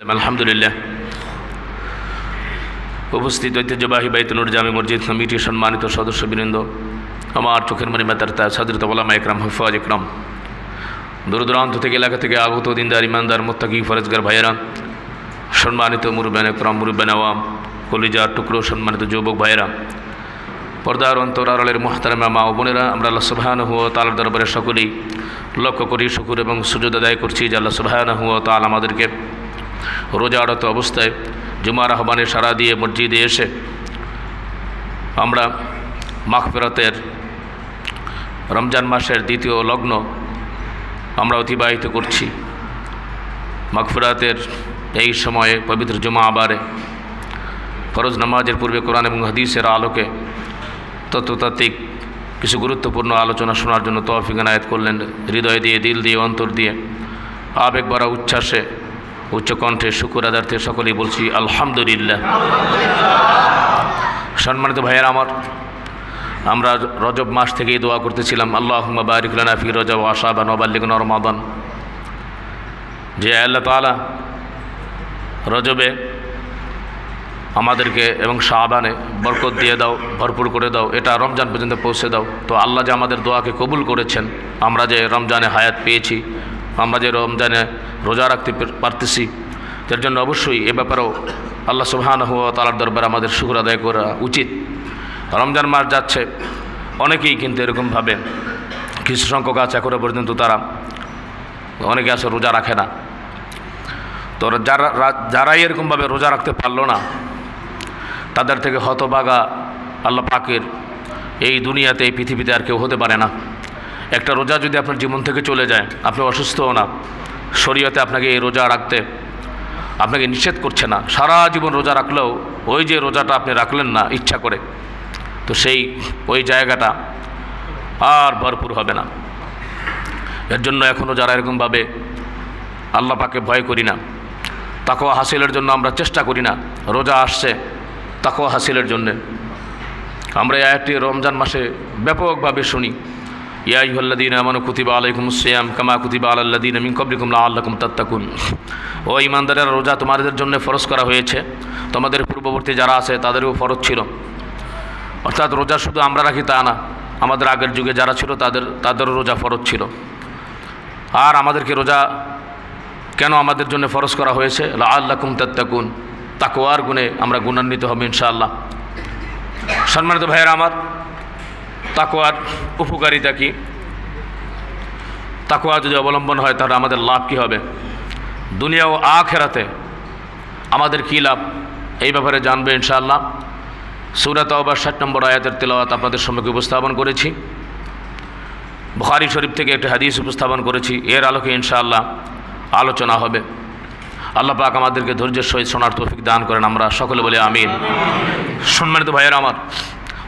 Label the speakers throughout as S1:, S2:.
S1: আলহামদুলিল্লাহ। উপস্থিত ঐতিহ্যবাহী বাইতুল নূর জামে মসজিদ কমিটির সম্মানিত সদস্যবৃন্দ, আমার চোখের মনি মাতারতা সাদরত ওলামা ইকরাম, হুফাজ ইকরাম, দূর দূরান্ত থেকে এলাকা থেকে আগত দিনদার ইমানদার মুত্তাকি ফরেজগার ভাইয়েরা, সম্মানিত মুরব্বান ইকরাম, মুরব্বান আওয়াম, কলিজার টুকরো সম্মানিত যুবক ভাইয়েরা, পর্দার অন্তর আড়ালের মুহতারামা মা ও বোনেরা, আমরা আল্লাহ সুবহানাহু ওয়া তাআলার দরবারে সকলেই লক্ষ্য করি, শুকর এবং সুজুদ আদায় করছি যে আল্লাহ সুবহানাহু ওয়া তাআলা আমাদেরকে রোজারত অবস্থায় জুমার আহ্বানে সাড়া দিয়ে মসজিদে এসে আমরা মাগফিরাতের রমজান মাসের দ্বিতীয় লগ্ন আমরা অতিবাহিত করছি। মাগফিরাতের এই সময়ে পবিত্র জুমা আবারে ফরজ নামাজের পূর্বে কোরআন এবং হাদিসের আলোকে তত্ত্বতাত্ত্বিক কিছু গুরুত্বপূর্ণ আলোচনা শোনার জন্য তৌফিক এনায়েত করলেন। হৃদয় দিয়ে, দিল দিয়ে, অন্তর দিয়ে, আবেগ ভরা উচ্ছ্বাসে, উচ্চকণ্ঠে শুকর আদার্থে সকলেই বলছি আলহামদুলিল্লাহ। সম্মানিত ভাইয়েরা আমার, আমরা রজব মাস থেকেই দোয়া করতেছিলাম, আল্লাহুম্মা বারিক লানা ফি রজব ওয়া শাবান ওয়া বাল্লিগনা রমাদান, যে আল্লাহ তাআলা রজবে আমাদেরকে এবং শাবানে বরকত দিয়ে দাও, ভরপুর করে দাও, এটা রমজান পর্যন্ত পৌঁছে দাও। তো আল্লাহ যে আমাদের দোয়াকে কবুল করেছেন, আমরা যে রমজানে হায়াত পেয়েছি, আমরা যে রমজানে রোজা রাখতে পারতেছি, তার জন্য অবশ্যই এ ব্যাপারেও আল্লাহ সুবহানাহু ওয়া তাআলার দরবারে আমাদের শুকর আদায় করা উচিত। রমজান মাস যাচ্ছে, অনেকেই কিন্তু এরকমভাবে কিছু সংখ্যক আছে এখনও পর্যন্ত তারা অনেকে আছে রোজা রাখে না। তো যারাই এরকমভাবে রোজা রাখতে পারলো না, তাদের থেকে হতভাগা আল্লাহ পাকের এই দুনিয়াতে, এই পৃথিবীতে আর কেউ হতে পারে না। একটা রোজা যদি আপনার জীবন থেকে চলে যায়, আপনি অসুস্থও না, শরীয়তে আপনাকে এই রোজা রাখতে আপনাকে নিষেধ করছে না, সারা জীবন রোজা রাখলেও ওই যে রোজাটা আপনি রাখলেন না ইচ্ছা করে, তো সেই ওই জায়গাটা আর ভরপুর হবে না। এর জন্য এখনও যারা এরকমভাবে আল্লাহ পাকে ভয় করি না, তাকওয়া হাসিলের জন্য আমরা চেষ্টা করি না, রোজা আসছে তাকওয়া হাসিলের জন্যে, আমরা এই আয়াতটি রমজান মাসে ব্যাপকভাবে শুনি, ইয়া আইয়ুহাল্লাযীনা আমানু কুতিবা আলাইকুমুস সিয়াম কামা কুতিবা আলাল্লাযীনা মিন ক্বাবলিকুম লাআল্লাকুম তাত্তাকুন। ও ঈমানদারেরা, রোজা তোমাদের জন্য ফরজ করা হয়েছে, তোমাদের পূর্ববর্তী যারা আছে তাদেরও ফরজ ছিল। অর্থাৎ রোজা শুধু আমরা রাখি তা না, আমাদের আগের যুগে যারা ছিল তাদেরও রোজা ফরজ ছিল। আর আমাদেরকে রোজা কেন আমাদের জন্য ফরজ করা হয়েছে? লাআল্লাকুম তাত্তাকুন, তাকওয়ার গুণে আমরা গুণান্বিত হব ইনশাআল্লাহ। সম্মানিত ভাইয়েরা আমার, তাকওয়ার উপকারিতা কি? তাকওয়া যদি অবলম্বন হয় তাহলে আমাদের লাভ কি হবে, দুনিয়া ও আখিরাতে আমাদের কী লাভ, এই ব্যাপারে জানবে ইনশাআল্লাহ। সূরা তাওবার 60 নম্বর আয়াতের তেলাওয়াত আপনাদের সম্মুখে উপস্থাপন করেছি, বুখারী শরীফ থেকে একটি হাদিস উপস্থাপন করেছি, এর আলোকে ইনশাআল্লাহ আলোচনা হবে। আল্লাহ পাক আমাদেরকে ধৈর্যের সহিত শোনার তৌফিক দান করেন, আমরা সকলে বলি আমিন। সম্মানিত ভাইয়েরা আমার,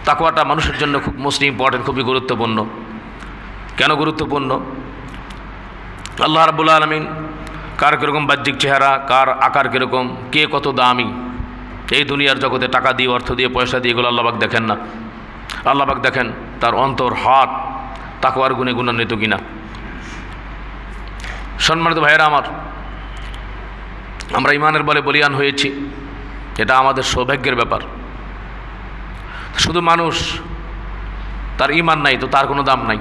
S1: তাকওয়াটা মানুষের জন্য খুব মোস্ট ইম্পর্টেন্ট, খুবই গুরুত্বপূর্ণ। কেন গুরুত্বপূর্ণ? আল্লাহ রাব্বুল আলামিন কার কীরকম বাহ্যিক চেহারা, কার আকার কীরকম, কে কত দামি, এই দুনিয়ার জগতে টাকা দিয়ে, অর্থ দিয়ে, পয়সা দিয়ে এগুলো আল্লাহ পাক দেখেন না। আল্লাহ পাক দেখেন তার অন্তর, হাত তাকওয়ার গুণে গুণান্বিত কিনা। সম্মানিত ভাইয়েরা আমার, আমরা ইমানের বলে বলিয়ান হয়েছি, এটা আমাদের সৌভাগ্যের ব্যাপার। শুধু মানুষ তার ইমান নাই তো তার কোনো দাম নাই।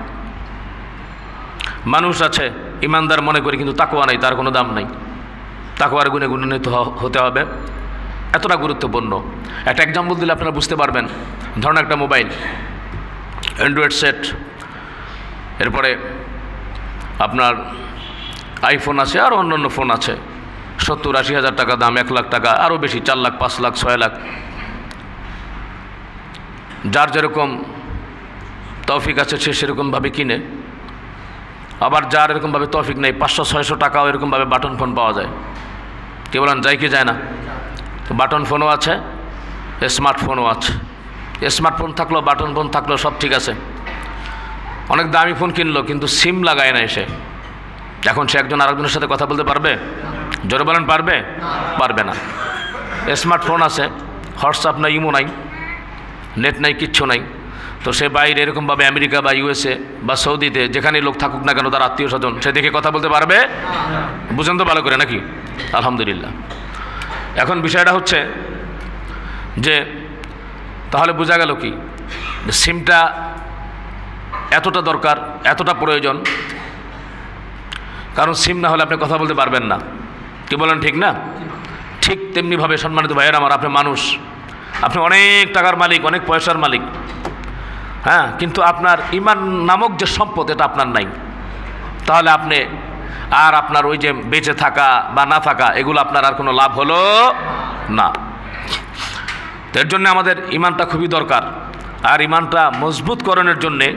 S1: মানুষ আছে ইমানদার মনে করি, কিন্তু তাকওয়া নাই, তার কোনো দাম নাই। তাকওয়ার গুণে গুণান্বিত হতে হবে, এতটা গুরুত্বপূর্ণ। একটা এক্সাম্পল দিলে আপনারা বুঝতে পারবেন। ধরুন একটা মোবাইল, অ্যান্ড্রয়েড সেট, এরপরে আপনার আইফোন আছে, আর অন্যান্য ফোন আছে, 70-80 হাজার টাকা দাম, 1 লাখ টাকা, আরও বেশি, 4 লাখ, 5 লাখ, 6 লাখ। যার যেরকম তৌফিক আছে সে সেরকমভাবে কিনে, আবার যার এরকমভাবে তৌফিক নেই, 500-600 টাকাও এরকমভাবে বাটন ফোন পাওয়া যায়। কে বলেন যায় কি যায় না? তো বাটন ফোনও আছে, স্মার্টফোনও আছে। স্মার্টফোন থাকলো, বাটন ফোন থাকলো, সব ঠিক আছে। অনেক দামি ফোন কিনলো কিন্তু সিম লাগায় না এসে, এখন সে একজন আরেকজনের সাথে কথা বলতে পারবে? জোরে বলেন পারবে? পারবে না। স্মার্টফোন আছে, হোয়াটসঅ্যাপ নাই, ইমো নাই, নেট নাই, কিচ্ছু নাই, তো সে বাইরে এরকমভাবে আমেরিকা বা ইউএসএ বা সৌদিতে যেখানে লোক থাকুক না কেন, তার আত্মীয় স্বজন, সে দেখে কথা বলতে পারবে? বুঝেন তো ভালো করে নাকি? আলহামদুলিল্লাহ। এখন বিষয়টা হচ্ছে যে তাহলে বোঝা গেল কি, সিমটা এতটা দরকার, এতটা প্রয়োজন, কারণ সিম না হলে আপনি কথা বলতে পারবেন না। কি বলেন, ঠিক না? ঠিক তেমনিভাবে সম্মানিত ভাইয়েরা আমার, আপনি মানুষ, আপনি অনেক টাকার মালিক, অনেক পয়সার মালিক, হ্যাঁ, কিন্তু আপনার ঈমান নামক যে সম্পদ এটা আপনার নাই, তাহলে আপনি আর আপনার ওই যে বেঁচে থাকা বা না থাকা এগুলো আপনার আর কোনো লাভ হলো না। এর জন্য আমাদের ঈমানটা খুবই দরকার। আর ঈমানটা মজবুতকরণের জন্যে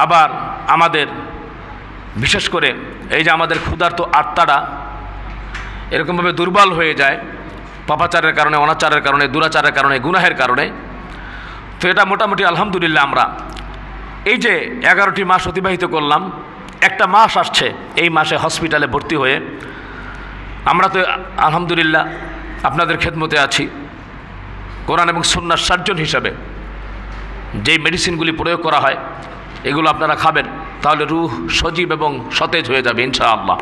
S1: আবার আমাদের বিশেষ করে এই যে আমাদের ক্ষুধার্ত আত্মাটা এরকমভাবে দুর্বল হয়ে যায় পাপাচারের কারণে, অনাচারের কারণে, দুরাচারের কারণে, গুনাহের কারণে। তো এটা মোটামুটি আলহামদুলিল্লাহ আমরা এই যে 11টি মাস অতিবাহিত করলাম, একটা মাস আসছে এই মাসে হসপিটালে ভর্তি হয়ে, আমরা তো আলহামদুলিল্লাহ আপনাদের খেদমতে আছি। কোরআন এবং সুন্নাহর সার্জন হিসাবে যেই মেডিসিনগুলি প্রয়োগ করা হয় এগুলো আপনারা খাবেন, তাহলে রুহ সজীব এবং সতেজ হয়ে যাবে ইনশাআল্লাহ।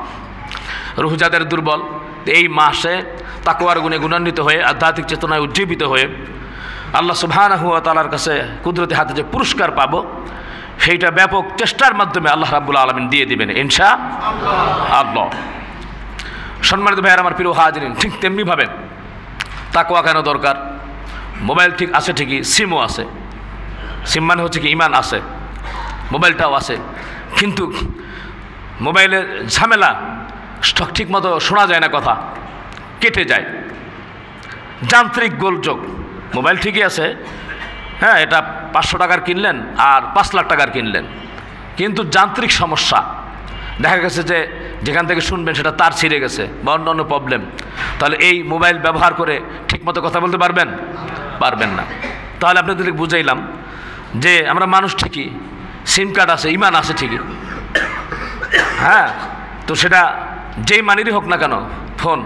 S1: রুহ যাদের দুর্বল, এই মাসে তাকওয়ার গুণে গুণান্বিত হয়ে আধ্যাত্মিক চেতনায় উজ্জীবিত হয়ে আল্লাহ সুবহানাহু ওয়া তাআলার কাছে কুদরতি হাতে যে পুরস্কার পাবো, সেইটা ব্যাপক চেষ্টার মাধ্যমে আল্লাহ রাব্বুল আলামিন দিয়ে দিবেন ইনশাআল্লাহ। সম্মানিত ভাইয়ার আমার, প্রিয় হাজিরিন, ঠিক তেমনিভাবে তাকওয়া কেন দরকার? মোবাইল ঠিক আছে ঠিকই, সিমও আছে। সিম মানে হচ্ছে কি ঈমান আছে, মোবাইলটাও আছে, কিন্তু মোবাইলের ঝামেলা, ঠিক মতো শোনা যায় না, কথা কেটে যায়, যান্ত্রিক গোলযোগ। মোবাইল ঠিকই আছে, হ্যাঁ, এটা 500 টাকার কিনলেন আর 5 লাখ টাকার কিনলেন, কিন্তু যান্ত্রিক সমস্যা, দেখা গেছে যে যেখান থেকে শুনবেন সেটা তার ছিঁড়ে গেছে বা অন্য প্রবলেম। তাহলে এই মোবাইল ব্যবহার করে ঠিকমতো কথা বলতে পারবেন? পারবেন না। তাহলে আপনাদের বুঝাইলাম যে আমরা মানুষ ঠিকই, সিম কার্ড আছে, ঈমান আছে ঠিকই, হ্যাঁ, তো সেটা যেই মানেরই হোক না কেন ফোন,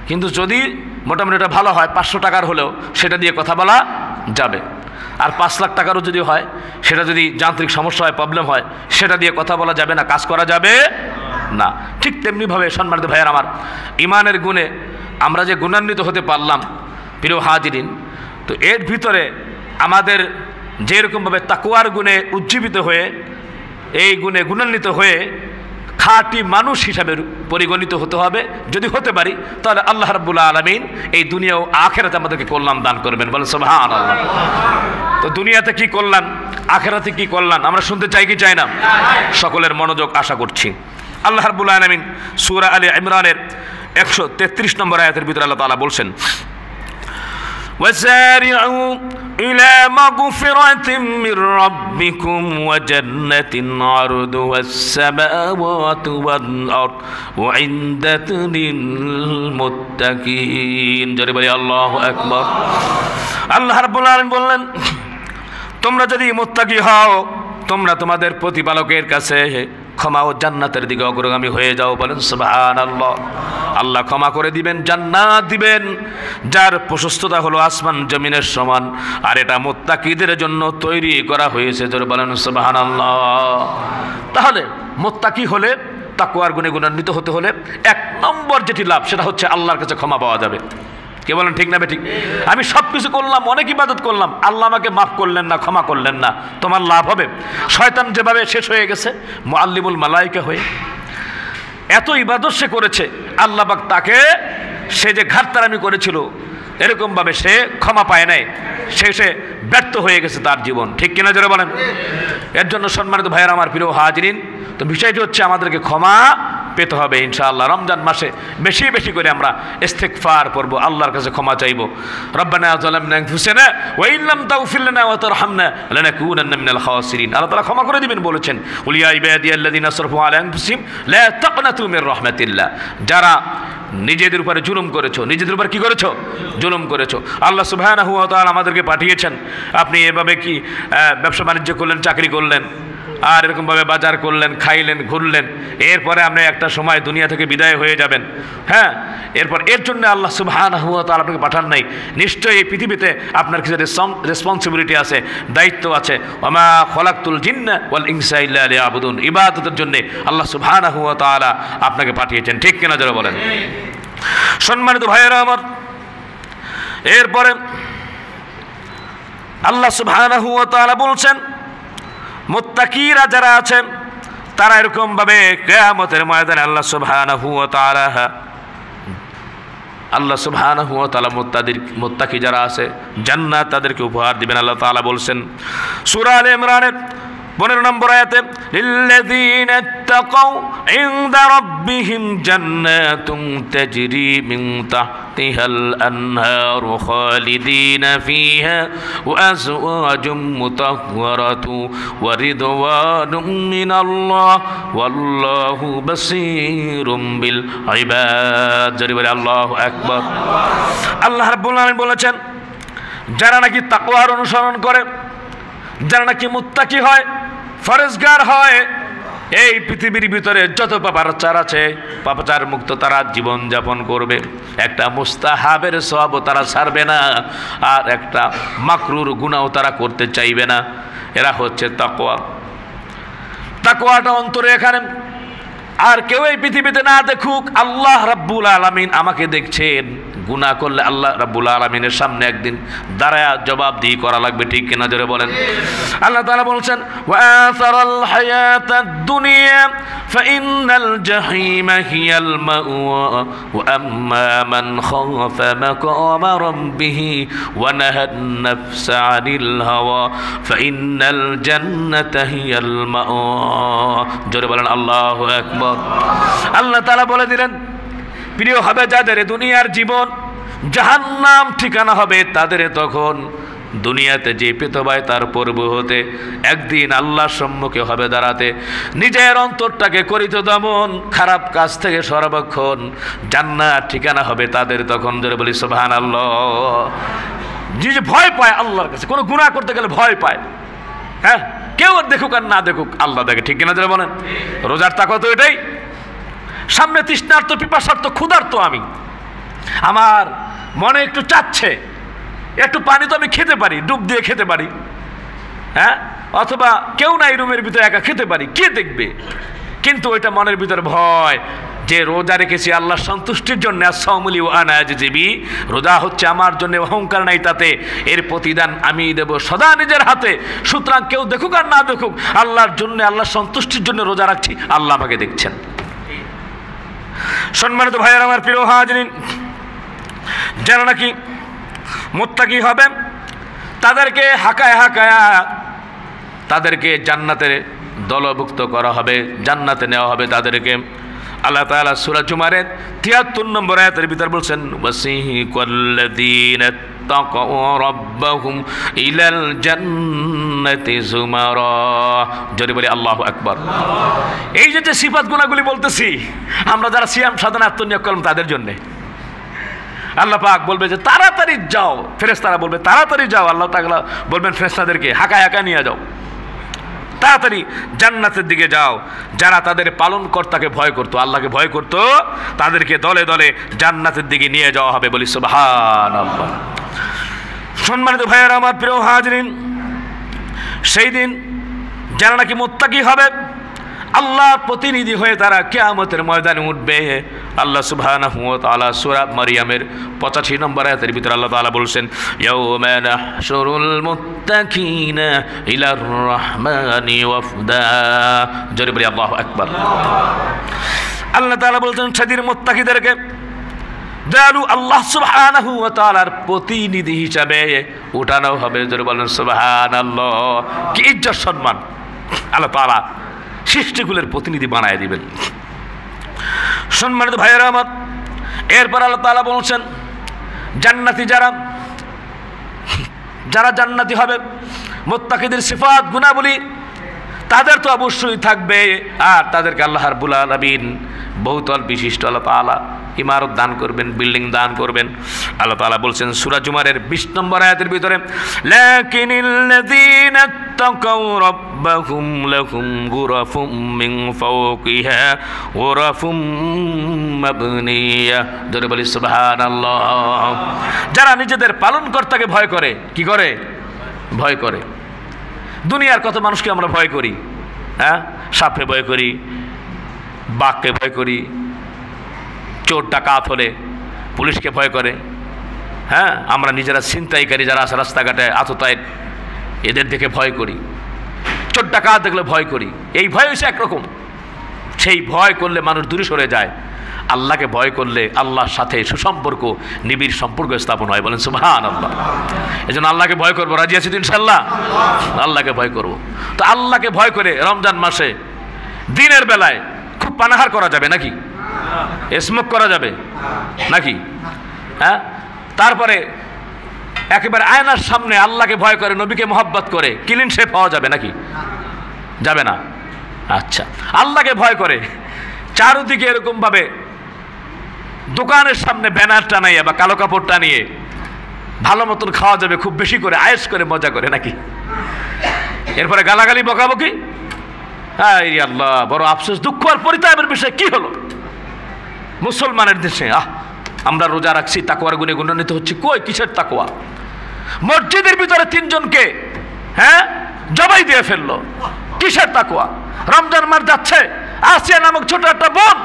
S1: কিন্তু যদি মোটামুটি এটা ভালো হয় 500 টাকার হলেও সেটা দিয়ে কথা বলা যাবে। আর 5 লাখ টাকারও যদি হয়, সেটা যদি যান্ত্রিক সমস্যা হয়, প্রবলেম হয়, সেটা দিয়ে কথা বলা যাবে না, কাজ করা যাবে না। ঠিক তেমনিভাবে সম্মানিত ভাইয়ের আমার, ঈমানের গুণে আমরা যে গুণান্বিত হতে পারলাম প্রিয় হাজিরিন, তো এর ভিতরে আমাদের যেরকমভাবে তাকওয়ার গুণে উজ্জীবিত হয়ে, এই গুণে গুণান্বিত হয়ে খাঁটি মানুষ হিসাবে পরিগণিত হতে হবে। যদি হতে পারি তাহলে আল্লাহ রাব্বুল আলামিন এই দুনিয়া ও আখিরাতে আমাদেরকে কল্যাণ দান করবেন, বলেন সুবহানাল্লাহ। তো দুনিয়াতে কি কল্যাণ, আখিরাতে কি কল্যাণ, আমরা শুনতে চাই কি চাই না? সকলের মনোযোগ আশা করছি। আল্লাহ রাব্বুল আলামিন সূরা আলে ইমরানের 133 নম্বর আয়াতের ভিতরে আল্লাহ তাআলা বলছেন, وسارعوا إلى مغفرة من ربكم وجنة عرضها السماوات والأرض أعدت للمتقين। জোরে বলি আল্লাহু আকবার। আল্লাহ রাব্বুল আলামিন বললেন, তোমরা যদি মুত্তাকি হও, তোমরা তোমাদের প্রতিপালকের কাছে ক্ষমা ও জান্নাতের দিকে অগ্রগামী হয়ে যাও, বলেন সুবহানাল্লাহ। আল্লাহ ক্ষমা করে দিবেন, জান্নাত দিবেন, যার প্রশস্ততা হলো আসমান জমিনের সমান, আর এটা মুত্তাকিদের জন্য তৈরি করা হয়েছে, জোরে বলেন সুবহানাল্লাহ। তাহলে মুত্তাকি হলে, তাকওয়ার গুণে গুণান্বিত হতে হলে 1 নম্বর যেটি লাভ, সেটা হচ্ছে আল্লাহর কাছে ক্ষমা পাওয়া যাবে। কে বলেন ঠিক না ঠিক? আমি সব কিছু করলাম, অনেক ইবাদত করলাম, আল্লাহ আমাকে মাফ করলেন না, ক্ষমা করলেন না, তোমার লাভ হবে? শয়তান যেভাবে শেষ হয়ে গেছে মুআল্লিমুল মালায়েকা হয়ে, এত ইবাদত সে করেছে, আল্লাহ পাক তাকে, সে যে ঘাটতারামি করেছিল এরকমভাবে সে ক্ষমা পায় নাই, সে ব্যর্থ হয়ে গেছে তার জীবন, ঠিক কিনা জোরে বলেন? এর জন্য সম্মানিত ভাইয়েরা আমার, প্রিয় হাজিরিন, তো বিষয়টি হচ্ছে আমাদেরকে ক্ষমা পেতে হবে ইনশাআল্লাহ। রমজান মাসে বেশি বেশি করে আমরা ইস্তিগফার করব, আল্লাহর কাছে ক্ষমা চাইব। রব্বানা যালামনা আনফুসানা ওয়া ইন লাম তাগফির লানা ওয়া তারহামনা লানাকুনান্না মিনাল খাসিরিন। আল্লাহ তাআলা ক্ষমা করে দিবেন বলেছেন, কুল ইয়া ইবাদিয়াল্লাযিনা আসরাফু আলা আনফুসিহিম লা তাকনাতু মির রাহমাতিল্লাহ। যারা নিজেদের উপরে জুলুম করেছো, নিজেদের উপর কি করেছো? জুলুম করেছো। আল্লাহ সুবহানাহু ওয়া তাআলা আমাদেরকে পাঠিয়েছেন, আপনি এভাবে কি ব্যবসা বাণিজ্য করলেন, চাকরি করলেন, আর এরকমভাবে বাজার করলেন, খাইলেন, ঘুরলেন, এরপরে আপনি একটা সময় দুনিয়া থেকে বিদায় হয়ে যাবেন। হ্যাঁ, এরপর এর জন্য আল্লাহ সুবহানাহু ওয়া তাআলা আপনাকে পাঠান নাই। নিশ্চয়ই এই পৃথিবীতে আপনার কিছু রেসপন্সিবিলিটি আছে, দায়িত্ব আছে। ওয়ামা খলাকতুল জিন্না ওয়াল ইনসা ইল্লা লিয়াবুদুন। ইবাদতের জন্য আল্লাহ সুবহানাহু ওয়া তাআলা আপনাকে পাঠিয়েছেন, ঠিক কিনা যারা বলেন? সম্মানিত ভাইয়েরা আমার, এরপরে আল্লাহ সুবহানাহু ওয়া তাআলা বলছেন মুত্তাকিরা যারা আছেন তারা এরকম ভাবে কিয়ামতের ময়দানে আল্লাহ সুবহানাহু ওয়া তাআলা মুত্তাকি যারা আছে জান্নাত তাদেরকে উপহার দিবেন। আল্লাহ তাআলা বলছেন সূরা আলে ইমরানের 15 নম্বর আয়াতে লিল্লাযীনা ইত্তাকাউ ইনদা রাব্বিহিম জান্নাতুন তাজরি মিন তাহতিহাল আনহারু খালিদিনা ফিহা ওয়া আযওয়াজুম মুতাহহারাতু ওয়া রিদওয়ানুম মিনাল্লাহ ওয়াল্লাহু বাসীরুম বিল ইবাদ। জোরে বলে আল্লাহু আকবার। আল্লাহ রাব্বুল আলামিন বলেছেন যারা নাকি তাকওয়ার অনুসরণ করে, যারা নাকি মুত্তাকি হয়, ফরজগার হয়, এই পৃথিবীর ভিতরে যত পাপাচার আছে পাপাচার মুক্ত তারা জীবন যাপন করবে। একটা মুস্তাহাবের সওয়াবও তারা ছাড়বে না, আর একটা মাকরুর গুনাহও তারা করতে চাইবে না। এরা হচ্ছে তাকওয়া। তাকওয়াটা অন্তরে এখানে আর কেউ এই পৃথিবীতে না দেখুক, আল্লাহ রাব্বুল আলামিন আমাকে দেখছেন। গুনাহ করলে আল্লাহ রাব্বুল আলামিনের সামনে একদিন দাঁড়ায়া জবাবদিহি করা লাগবে, ঠিক কিনা জোরে বলেন। আল্লাহ তাআলা বলছেন ওয়া আসারাল হায়াতাদ দুনিয়া ফাইন্নাল জাহিমা হিয়াল মাওয়া ওয়া আম্মা মান খাফা মাকামা রাব্বিহি ওয়া নাহান নাফসা আনিল হাওয়া ফাইন্নাল জান্নাতা হিয়াল মাওয়া। জোরে বলেন আল্লাহু আকবার। আল্লাহ তাআলা বলে দিলেন প্রিয় হবে যাদের দুনিয়ার জীবন, জাহান্নাম ঠিকানা হবে তাদের। তখন দুনিয়াতে যে পেতে পায় তার পূর্ব হতে একদিন আল্লাহর সম্মুখে হবে দাঁড়াতে। নিজের অন্তরটাকে করিত দমন, খারাপ কাজ থেকে সর্বক্ষণ। জান্নাত ঠিকানা হবে তাদের তখন। জোরে বলি সুবহানাল্লাহ। যে ভয় পায় আল্লাহর কাছে, কোনো গুনাহ করতে গেলে ভয় পায়। হ্যাঁ, কেউ দেখুক আর না দেখুক আল্লাহ দেখে, ঠিক কিনা জোরে বলেন। রোজার তাকওয়া তো এটাই। সামনে তৃষ্ণার্ত, পিপাসার্ত, ক্ষুধার্ত আমি, আমার মনে একটু চাচ্ছে, একটু পানি তো আমি খেতে পারি, ডুব দিয়ে খেতে পারি, হ্যাঁ, অথবা কেউ নাই রুমের ভিতরে একা খেতে পারি, কে দেখবে। কিন্তু ওইটা মনের ভিতরে ভয় যে রোজা রেখেছি আল্লাহর সন্তুষ্টির জন্য। আস-সাওমুলি ওয়া আনা আজজিবি, রোজা হচ্ছে আমার জন্য, অহংকার নাই তাতে, এর প্রতিদান আমি দেব সদা নিজের হাতে। সুতরাং কেউ দেখুক আর না দেখুক আল্লাহর জন্য, আল্লাহর সন্তুষ্টির জন্য রোজা রাখছি, আল্লাহ আমাকে দেখছেন। সম্মানিত ভাইয়ের আমার, প্রিয় হাজিরিন, যারা নাকি মুত্তাকি হবে তাদেরকে হাকায় হাকায়া তাদেরকে জান্নাতের দলভুক্ত করা হবে, জান্নাতে নেওয়া হবে তাদেরকে। আল্লাহ তাআলা সূরা জুমারের ৭৩ নম্বর আয়াতের ভিতর বলছেন ওয়াসিকাল্লাযীনা তাকাউ রাব্বাহুম ইলাল জান্নাতি যুমারা। জোরে বলি আল্লাহু আকবার। এই যে সিফাত গুণাগুলি বলতেছি, আমরা যারা সিয়াম সাধনা আত্মনিয়োগ করলাম তাদের জন্য আল্লাহ পাক বলবে যে তাড়াতাড়ি যাও, ফেরেশতারা বলবে তাড়াতাড়ি যাও, আল্লাহ তাআলা বলবেন ফেরেশতাদেরকে হাকায় হাকায় নিয়ে যাও, তাড়াতাড়ি জান্নাতের দিকে যাও। যারা তাদের পালনকর্তাকে ভয় করতো, আল্লাহকে ভয় করতো, তাদেরকে দলে দলে জান্নাতের দিকে নিয়ে যাওয়া হবে। বলি সুবহানাল্লাহ। সম্মানিত ভাইয়েরা আমার, প্রিয় হাজিরিন, সেই দিন যারা নাকি মুত্তাকি হবে আল্লাহর প্রতিনিধি হয়ে তারা কিয়ামতের ময়দানে উঠবে। আল্লাহ সুবহানাহু ওয়া তাআলা সূরা মারইয়ামের 85 নম্বর আয়াতের ভিতরে আল্লাহ তাআলা বলছেন ইয়াউমা নাহশুরুল মুত্তাকিনা ইলার রাহমানি ওয়াফদা। জোরে বলি আল্লাহু আকবার। আল্লাহ তাআলা বলছেন সেদিন মুত্তাকিদেরকে দয়ালু আল্লাহ সুবহানাহু ওয়া তাআলার প্রতিনিধি হিসাবে উঠানো হবে। জোরে বলেন সুবহানাল্লাহ। কি ইজ্জত সম্মান! আল্লাহ তাআলা সৃষ্টিকুলের প্রতিনিধি বানায় দিবেন। সম্মানিত ভাইয়েরা আমার, এরপর আল্লাহ তাআলা বলছেন জান্নাতি যারা জান্নাতি হবে, মুত্তাকিদের সিফাত গুণাবলী তাদের তো অবশ্যই থাকবে। আর তাদেরকে আল্লাহ রাব্বুল আলামিন বহুতল বিশিষ্ট আল্লাহ তাআলা ইমারত দান করবেন, বিল্ডিং দান করবেন। আল্লাহ তাআলা বলছেন সূরা জুমারের 20 নম্বর আয়াতের ভিতরে লাকিনিল্লাযীনা তাকাউ রাব্বাহুম লাহুম গুরাফুম মিন ফাওকিহা গুরাফুম মাবনিয়া। জোরে বলি সুবহানাল্লাহ। যারা নিজেদের পালনকর্তাকে ভয় করে, কি করে? ভয় করে। দুনিয়ার কত মানুষকে আমরা ভয় করি, হ্যাঁ, সাপে ভয় করি, বাঘকে ভয় করি, চোর ডাকাত হলে পুলিশকে ভয় করে, হ্যাঁ, আমরা নিজেরা ছিনতাইকারী যারা আছে রাস্তাঘাটে আততায়, এদের দেখে ভয় করি, চোর ডাকাত দেখলে ভয় করি। এই ভয় হচ্ছে একরকম, সেই ভয় করলে মানুষ দূরে সরে যায়। আল্লাহকে ভয় করলে আল্লাহর সাথে সুসম্পর্ক, নিবিড় সম্পর্ক স্থাপন হয়। বলেন সুবহানাল্লাহ। এই জন্য আল্লাহকে ভয় করবো। রাজি আছি তো ইনশাআল্লাহ? আল্লাহকে ভয় করবো। তো আল্লাহকে ভয় করে রমজান মাসে দিনের বেলায় খুব পানাহার করা যাবে নাকি? স্মোক করা যাবে নাকি? হ্যাঁ, তারপরে একেবারে আয়নার সামনে আল্লাহকে ভয় করে, নবীকে মহব্বত করে ক্লিন শেপ হওয়া যাবে নাকি? যাবে না। আচ্ছা, আল্লাহকে ভয় করে চারদিকে এরকমভাবে দোকানের সামনে ব্যানার টানাইয়া বা কালো কাপড় টানিয়ে ভালো মতন খাওয়া যাবে, খুব বেশি করে আয়েশ করে মজা করে নাকি? এরপরে গালাগালি বকাবকি। হ্যাঁ আল্লাহ, বড় আফসোস, দুঃখ আর পরিতাপের বিষয়। কি হলো মুসলমানের দেশে? আমরা রোজা রাখছি, তাকওয়ার গুণে গুণান্বিত হচ্ছে। কই, কিসের তাকওয়া? মসজিদের ভিতরে 3 জনকে জবাই দিয়ে ফেললো। কিসের তাকওয়া? রমজান মাস যাচ্ছে, আসিয়া নামক ছোট একটা বোন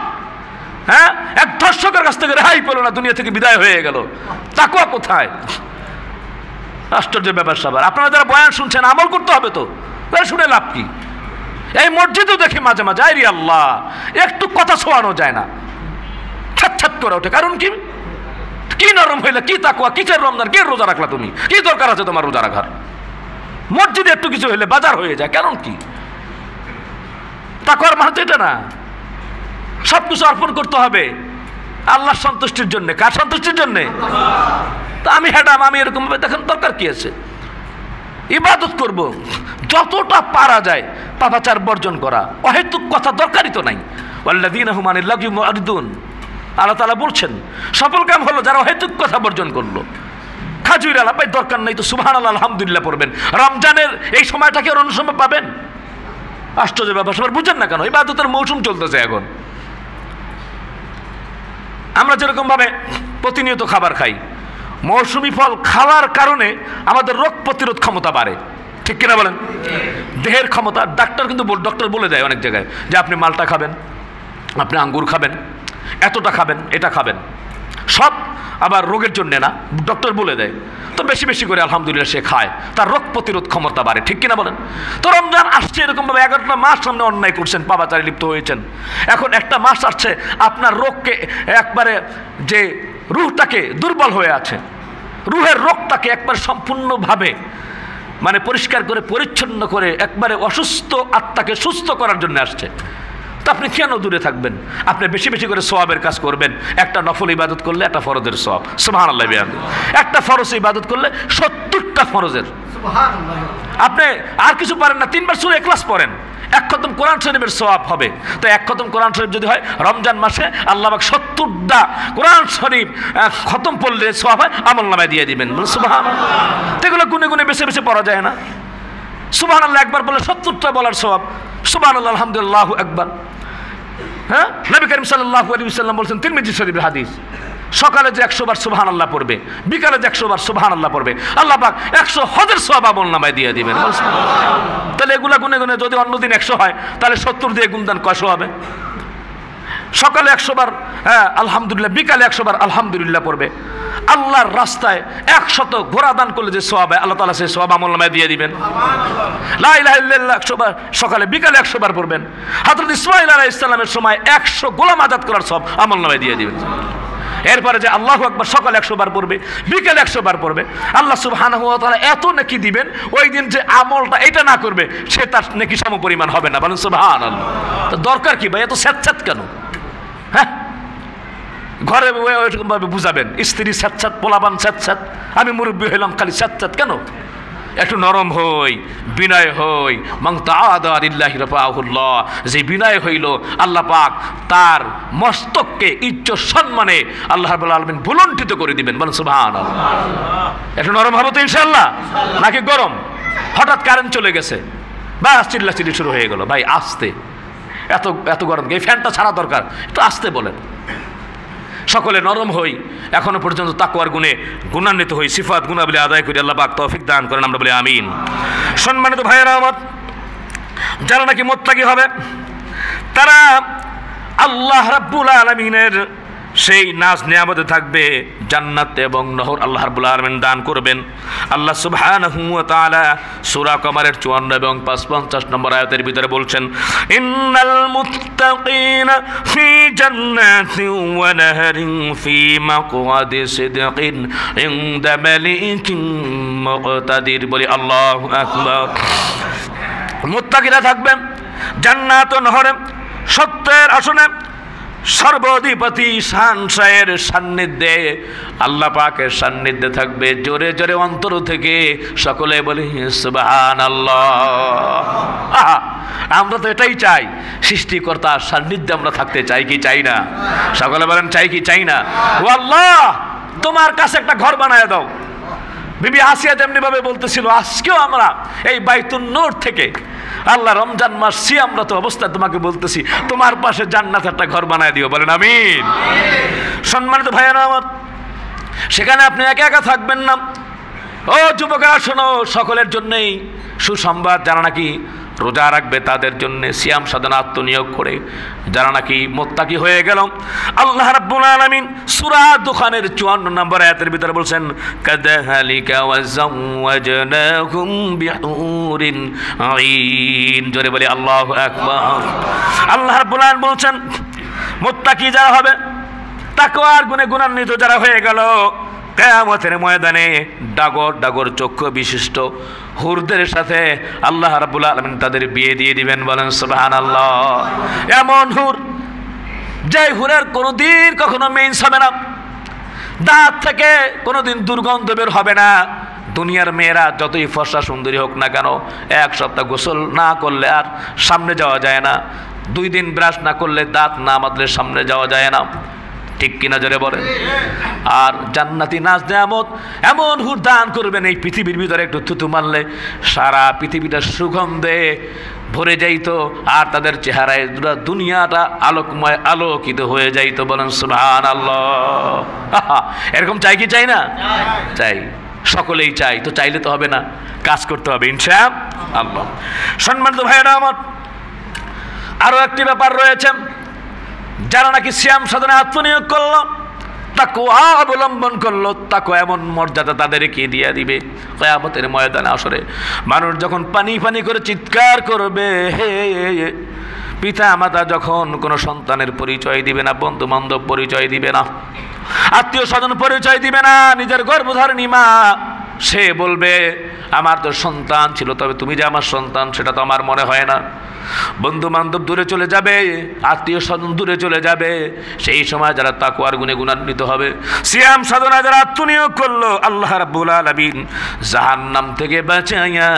S1: এক ধর্ষকের কাছ থেকে রেহাই পেল না, দুনিয়া থেকে বিদায় হয়ে গেল। তাকওয়া কোথায়? আশ্চর্য ব্যাপার সবার। আপনারা যারা বয়ান শুনছেন, আমল করতে হবে তো, শুনে লাভ কি? এই মসজিদেও দেখি মাঝে মাঝে আইরি আল্লাহ, একটু কথা শোয়ানো যায় না, ছাত করে ওঠে। কারণ কি? কি নরম হইলে কি তাকওয়া? কিসের রমজান? কে রোজা রাখলা তুমি? কি দরকার আছে তোমার রোজা রাখার? মসজিদে একটু কিছু হইলে বাজার হয়ে যায়। কারণ কি? তাকওয়ার মানে এটা না। সবকিছু অর্পণ করতে হবে আল্লাহর সন্তুষ্টির জন্য। কার সন্তুষ্টির জন্য? তা আমি হ্যাডাম, আমি এরকম ভাবে দেখেন, দরকার কি আছে? ইবাদত করব, যতটা পারা যায় পাপাচার বর্জন করা, অহেতুক কথা দরকারই তো নাই। ওয়াল্লাযীনা হুম আনিল লাগয়ি মু'রিদুন, আল্লাহ তাআলা বলছেন সফল কাম হলো যারা অহেতুক কথা বর্জন করলো। খাজুর আলাপ ভাই দরকার নাই তো সুবহানাল্লাহ আলহামদুলিল্লাহ পড়বেন। রমজানের এই সময়টাকে অন্য সময় পাবেন? আশ্চর্য ব্যাপার। সবার বুঝেন না কেন? ইবাদতের মৌসুম চলতেছে এখন। আমরা যেরকম ভাবে প্রতিনিয়ত খাবার খাই, মৌসুমি ফল খাওয়ার কারণে আমাদের রোগ প্রতিরোধ ক্ষমতা বাড়ে, ঠিক কিনা বলেন? দেহের ক্ষমতা। ডাক্তার কিন্তু ডক্টর বলে দেয় অনেক জায়গায় যে আপনি মালটা খাবেন, আপনি আঙ্গুর খাবেন, এতটা খাবেন, এটা খাবেন, সব আবার রোগের জন্য না, ডক্টর বলে দেয়। তো বেশি বেশি করে আলহামদুলিল্লাহ সে খায়, তার রোগ প্রতিরোধ ক্ষমতা বাড়ে, ঠিক কিনা বলেন? তো রমজান আসছে, এরকমভাবে 11টা মাস সামনে অন্যায় করছেন, পাপাচারে লিপ্ত হয়েছেন। এখন একটা মাস আসছে, আপনার রোগকে একবারে, যে রুহটাকে দুর্বল হয়ে আছে, রুহের রোগটাকে একবার সম্পূর্ণভাবে মানে পরিষ্কার করে পরিচ্ছন্ন করে একবারে অসুস্থ আত্মাকে সুস্থ করার জন্য আসছে। তো আপনি কেন দূরে থাকবেন? আপনি বেশি বেশি করে সওয়াবের কাজ করবেন। একটা নফল ইবাদত করলে একটা ফরজের সওয়াব, সুবহানাল্লাহ বিহামদিহি। একটা ফরজ ইবাদত করলে 70টা ফরজের। আপনি আর কিছু পারেন না, 3 বার সূরা ইখলাস পড়েন, 1 খতম কোরআন শরীফের সওয়াব হবে। তো 1 খতম কোরআন শরীফ যদি হয় রমজান মাসে, আল্লাহ পাক 70টা কোরআন শরীফ খতম পড়লে সওয়াব হয়, আমলনামায় দিয়ে দিবেন। বলে সুবহানাল্লাহ। এগুলো গুনে গুনে বেছে বেছে পড়া যায় না? সুবহানাল্লাহ একবার বলে 70টা বলার সওয়াব। সুবহানাল্লাহ আলহামদুলিল্লাহ, আল্লাহু আকবার। হ্যাঁ, নবী করিম সাল্লাল্লাহু আলাইহি ওয়াসাল্লাম বলেছেন, তিরমিজি শরীফের হাদিস, সকালে যে 100 বার সুবহানাল্লাহ পড়বে, বিকালে যে 100 বার সুবহানাল্লাহ পড়বে, আল্লাহ পাক 100 হজের সওয়াব আমলনামায় দিয়ে দিবেন। তাহলে এগুলা গুনে গুনে যদি অন্যদিন 100 হয়, তাহলে 70 দিয়ে গুণদান কয়শো হবে? সকালে 100 বার আলহামদুলিল্লাহ, বিকালে 100 বার আলহামদুলিল্লাহ পড়বে, আল্লাহর রাস্তায় 100 ঘোড়া দান করলে যে সওয়াব হয়, আল্লাহ তাআলা সেই সওয়াব আমলনামায় দিয়ে দিবেন। লা ইলাহা ইল্লাল্লাহ 100 বার সকালে বিকালে 100 বার পড়বেন, হযরত ইসমাঈল আলাইহিস সালামের সময় 100 গোলাম আজাদ করার সওয়াব আমলনামায় দিয়ে দিবেন। এরপরে যে আল্লাহু আকবার সকালে 100 বার পড়বে, বিকালে 100 বার পড়বে, আল্লাহ সুবহানাহু ওয়া তাআলা এত নেকি দিবেন, ওই দিন যে আমলটা এটা না করবে সে তার নেকি সম পরিমাণ হবে না। বলেন সুবহানাল্লাহ। তো দরকার কি ভাই এত স্যাঁতস্যাঁত কেন? হ্যাঁ, ঘরে ওইরকমভাবে বুঝাবেন, স্ত্রী স্যাঁতস্যাঁত, পোলাপান স্যাঁতস্যাঁত, আমি মুরব্বী হইলাম খালি স্যাঁতস্যাঁত কেন? একটু নরম হই, বিনয় হই। মান তাআদা লিল্লাহি রাফাহুল্লাহ, যে বিনয় হইল আল্লাহ পাক তার মস্তককে ইজ্জত সম্মানে আল্লাহ রাব্বুল আলামিন ভুলণ্ঠিত করে দিবেন। বলেন সুবহানাল্লাহ। একটু নরম হবে তো ইনশাআল্লাহ? নাকি গরম? হঠাৎ কারেন্ট চলে গেছে, বাস চিল্লাচিল্লি শুরু হয়ে গেল। ভাই আস্তে, এত এত গরম, এই ফ্যানটা ছাড়া দরকার, একটু আস্তে বলেন। সকলে নরম হই, এখনো পর্যন্ত তাকওয়ার গুণে গুণান্বিত হই, সিফাত গুণাবলী আদায় করি। আল্লাহ পাক তৌফিক দান করেন, আমরা বলি আমিন। সম্মানিত ভাইয়েরা আমার, যারা নাকি মুত্তাকি হবে তারা আল্লাহ রাব্বুল আলামিনের সেই নাজ নিয়ামতে থাকবে জান্নাত এবং নহর আল্লাহ রাব্বুল আলামিন দান করবেন। আল্লাহ সুবহানাহু ওয়া তাআলা সূরা কমারের 54 এবং 55 নম্বর আয়াতের ভিতরে বলছেন, ইন্নাল মুত্তাকিনা ফি জান্নাতিন ওয়া নাহরিন ফি মাকওয়াদি সিদকিন ইনদা মালিকিন মুকতাদির। বলি আল্লাহু আকবার। মুত্তাকিরা থাকবেন জান্নাত ও নহরে, সত্যের আসনে, সর্বাধিপতি শাহের সান্নিধ্যে, আল্লাহ পাকের সান্নিধ্যে থাকবে। জোরে জোরে অন্তর থেকে সকলে বলি সুবহানাল্লাহ। আমরা তো এটাই চাই, সৃষ্টিকর্তার সান্নিধ্যে আমরা থাকতে চাই কি চাই না? সকলে বলেন চাই কি চাই না? ও আল্লাহ, তোমার কাছে একটা ঘর বানায় দাও। বিবি আসিয়া যেমনি ভাবে বলতেছিল, আজকেও আমরা এই বাইতুন নূর থেকে, আল্লাহ রমজান মাস সিয়ামরত অবস্থায় তোমাকে বলতেছি, তোমার পাশে জান্নাত একটা ঘর বানায় দিও। বলেন আমিন। সম্মানিত ভাইয়েরা আমার, সেখানে আপনি একা একা থাকবেন না। ও যুবকেরা শোনো, সকলের জন্যই সুসংবাদ। যারা নাকি রোজা রাখবে তাদের জন্য সিয়াম সাধনা আত্মনিয়োগ করে যারা নাকি মুত্তাকি হয়ে গেল, আল্লাহ রাব্বুল আলামিন সূরা দুখানের 54 নম্বর আয়াতের ভিতরে বলছেন, কাযালিকা ওয়াজাওয়াজনাহুম বিহুরিন আইন। জোরে বলি আল্লাহু আকবার। আল্লাহ রাব্বুল আলামিন বলছেন, মুত্তাকি যারা হবে, তাকওয়ার গুণে গুণান্বিত যারা হয়ে গেল, কিয়ামতের ময়দানে ডাগর ডাগর চক্ষু বিশিষ্ট হুরদের সাথে আল্লাহ রাব্বুল আলামিন তাদের বিয়ে দিয়ে দিবেন। বলেন সুবহানাল্লাহ। এমন হুর, যে হুরের কোনোদিন কখনো মেইন্স হবে না, দাঁত থেকে কোনোদিন দুর্গন্ধ বের হবে না। দুনিয়ার মেয়েরা যতই ফর্সা সুন্দরী হোক না কেন, এক সপ্তাহ গোসল না করলে আর সামনে যাওয়া যায় না। 2 দিন ব্রাশ না করলে, দাঁত না মাজলে সামনে যাওয়া যায় না। ঠিক কিনা জোরে বলেন? আর জান্নাতি নাজ নিয়ামত এমন হুর দান করবেন, এই পৃথিবীর ভিতরে একটু থুতু মারলে সারা পৃথিবীটা সুগন্ধে ভরে যাইতো, আর তাদের চেহারায় দুনিয়াটা আলোকময় আলোকিত হয়ে যাইতো। বলেন সুবহানাল্লাহ। এরকম চাই কি চাই না? চাই, সকলেই চাই। তো চাইলে তো হবে না, কাজ করতে হবে ইনশাআল্লাহ। সম্মানিত ভাইয়েরা আমার, আরো একটি ব্যাপার রয়েছে। যারা নাকি সিয়াম সাধনা আত্মনিয়োগ করলো, তাকওয়া অবলম্বন করলো, তাকওয়া এমন মর্যাদা তাদেরকে দিয়ে দিবে কিয়ামতের ময়দানে আসরে। মানুষ যখন পানি পানি করে চিৎকার করবে, হে পিতা মাতা যখন কোনো সন্তানের পরিচয় দিবে না, বন্ধু বান্ধব পরিচয় দিবে না, আত্মীয় স্বজন পরিচয় দিবে না, নিজের গর্ভধারিণী মা, সে বলবে আমার তো সন্তান ছিল, তবে তুমি যে আমার সন্তান সেটা তো আমার মনে হয় না। বন্ধু বান্ধব দূরে চলে যাবে, আত্মীয় স্বজন দূরে চলে যাবে। সেই সময় যারা তাকওয়ার গুণে গুণান্বিত হবে, সিয়াম সাধনা যারা আত্মনিয়োগ করলো, আল্লাহ রাব্বুল আলামিন জাহান্নাম থেকে বাঁচাইয়া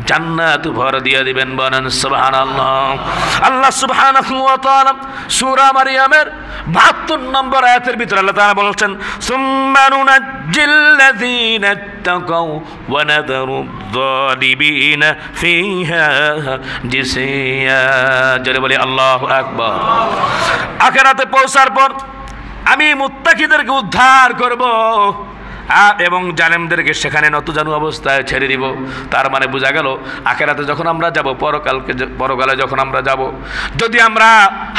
S1: জান্নাত ভর দিয়ে দিবেন। বলেন সুবহানাল্লাহ। আল্লাহ সুবহানাহু ওয়া তাআলা সূরা মারইয়ামের 72 নম্বর আয়াতের ভিতরে আল্লাহ তাআলা বলেছেন, সুম্মা নুনাজ্জিল্লাযীনা তাকাউ ওয়া নাযারু যালিমিনা ফিহা জিসিয়া। জোরে বলি আল্লাহু আকবার। আখিরাতে পৌঁছার পর আমি মুত্তাকিদেরকে উদ্ধার করব এবং জালেমদেরকে সেখানে নতজানু অবস্থায় ছেড়ে দিব। তার মানে বোঝা গেল, আখিরাতে যখন আমরা যাব, পরকালে যখন আমরা যাব, যদি আমরা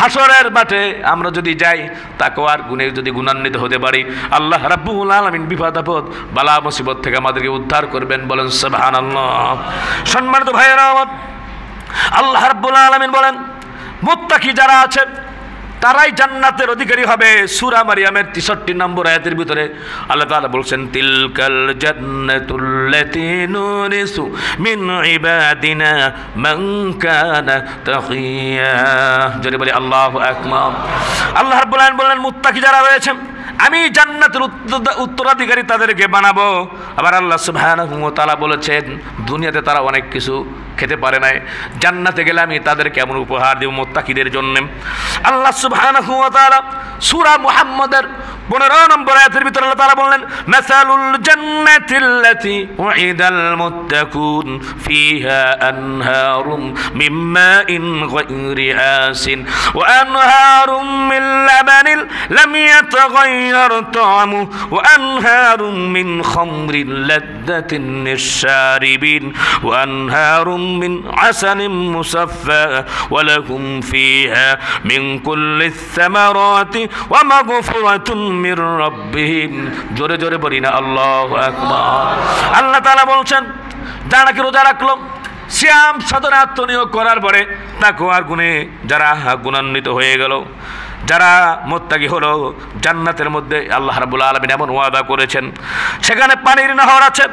S1: হাসরের মাঠে আমরা যদি যাই, তাকওয়ার গুণে যদি গুণান্বিত হতে পারি, আল্লাহ রাব্বুল আলামিন বিপদ আপদ বালা মুসিবত থেকে আমাদেরকে উদ্ধার করবেন। বলেন সুবহানাল্লাহ। সম্মানিত ভাইয়েরা আমার, আল্লাহ রাব্বুল আলামিন বলেন, মুত্তাকি যারা আছে তারাই জান্নাতের অধিকারী হবে। সূরা মারইয়ামের 63 নম্বর আয়াতের ভিতরে আল্লাহ তাআলা বলছেন, তিলকাল জান্নাতুল্লাতী নুরিসু মিন ইবাদিনা মান কানা তাকিয়া। যদি বলি আল্লাহু আকবার। আল্লাহ রাব্বুল আলামিন বললেন, মুত্তাকি যারা রয়েছে আমি জান্নাতের উত্তরাধিকারী তাদেরকে বানাবো। আবার আল্লাহ সুবহানাহু ওয়া তাআলা বলেছেন, দুনিয়াতে তারা অনেক কিছু খেতে পারে নাই, জান্নাতে গেলে আমি তাদের কেমন উপহার দেব মুত্তাকিদের জন্য। আল্লাহ সুবহানাহু ওয়া তাআলা সূরা মুহাম্মাদের 15 নম্বর আয়াতের ভিতরে আল্লাহ তাআলা বললেন, মাসালুল জান্নাতিল্লাতী উইদাল মুত্তাকুন ফিহা আনহারুম মিন মাইন গায়রি আসিন ওয়া আনহারুম মিন লাবানিন লাম ইয়াতাগায়্যার فيها الطعم وأنهار من خمر لذة للشاربين وأنهار من عسل مصفى ولهم فيها من كل الثمرات ومغفرة من ربهم জোরে জোরে বলি না আল্লাহু আকবার। আল্লাহ তাআলা বলছেন যারা নাকি রোজা রাখলো, সিয়াম সাধনা আত্মনিয়োগ করার পরে তাকওয়ার গুণে যারা গুণান্বিত হয়ে গেল, যারা মুত্তাকি হলো, জান্নাতের মধ্যে আল্লাহ রাব্বুল আলামিন এমন ওয়াদা করেছেন সেখানে পানির নহর আছে,